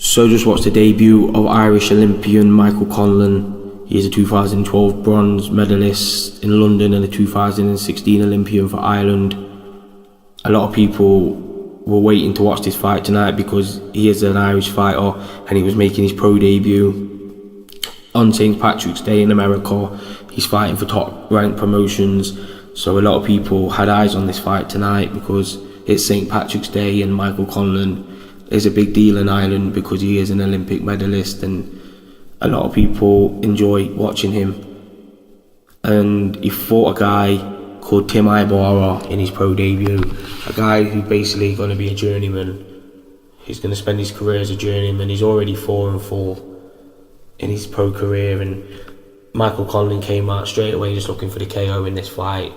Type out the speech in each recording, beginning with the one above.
So just watched the debut of Irish Olympian Michael Conlan. He is a 2012 bronze medalist in London and a 2016 Olympian for Ireland. A lot of people were waiting to watch this fight tonight because he is an Irish fighter and he was making his pro debut on St. Patrick's Day in America. He's fighting for top ranked promotions, so a lot of people had eyes on this fight tonight because it's St. Patrick's Day and Michael Conlan is a big deal in Ireland because he is an Olympic medalist and a lot of people enjoy watching him. And he fought a guy called Tim Ibarra in his pro debut, a guy who's basically going to be a journeyman. He's going to spend his career as a journeyman. He's already 4-4 in his pro career, and Michael Conlan came out straight away just looking for the KO in this fight.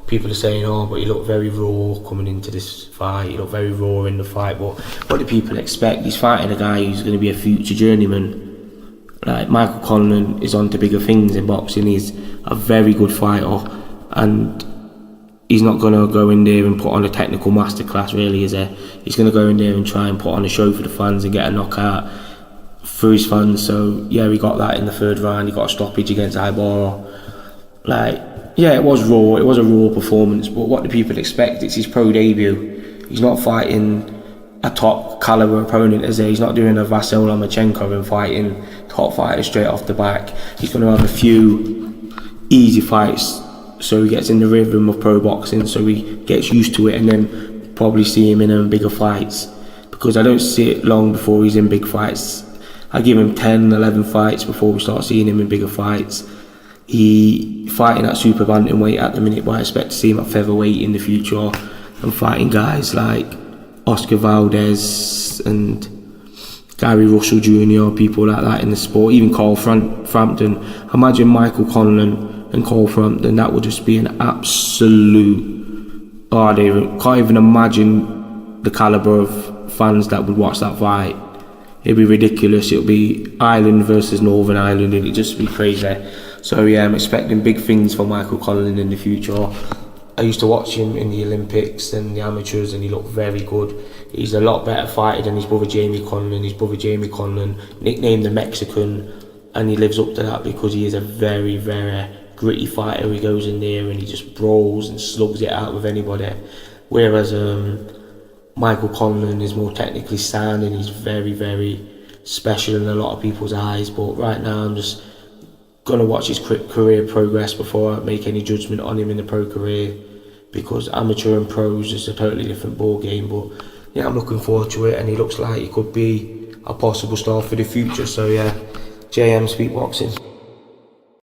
People are saying, oh, but he looked very raw coming into this fight, he looked very raw in the fight, but what do people expect? He's fighting a guy who's going to be a future journeyman. Like, Michael Conlan is on to bigger things in boxing. He's a very good fighter and he's not going to go in there and put on a technical masterclass, really, is he? He's going to go in there and try and put on a show for the fans and get a knockout for his fans. So yeah, we got that in the third round. He got a stoppage against Ibarra. Yeah, it was raw. It was a raw performance, but what do people expect? It's his pro debut. He's not fighting a top caliber opponent, is he? He's not doing a Vasyl Lomachenko and fighting top fighters straight off the back. He's going to have a few easy fights so he gets in the rhythm of pro boxing, so he gets used to it, and then probably see him in bigger fights, because I don't see it long before he's in big fights. I give him 10-11 fights before we start seeing him in bigger fights. He fighting at super bantamweight at the minute, but I expect to see him at featherweight in the future and fighting guys like Oscar Valdez and Gary Russell Jr., people like that in the sport, even Carl Frampton. Imagine Michael Conlan and Carl Frampton. That would just be an absolute... I can't even imagine the calibre of fans that would watch that fight. It'd be ridiculous. It'll be Ireland versus Northern Ireland, and it'd just be crazy. So yeah, I'm expecting big things for Michael Conlan in the future. I used to watch him in the Olympics and the amateurs, and he looked very good. He's a lot better fighter than his brother Jamie Conlan. His brother Jamie Conlan, nicknamed the Mexican, and he lives up to that because he is a very, very gritty fighter. He goes in there and he just brawls and slugs it out with anybody. Whereas Michael Conlan is more technically sound and he's very, very special in a lot of people's eyes. But right now I'm just going to watch his career progress before I make any judgment on him in the pro career, because amateur and pros is a totally different ball game. But yeah, I'm looking forward to it, and he looks like he could be a possible star for the future. So yeah, JM Speak Boxing.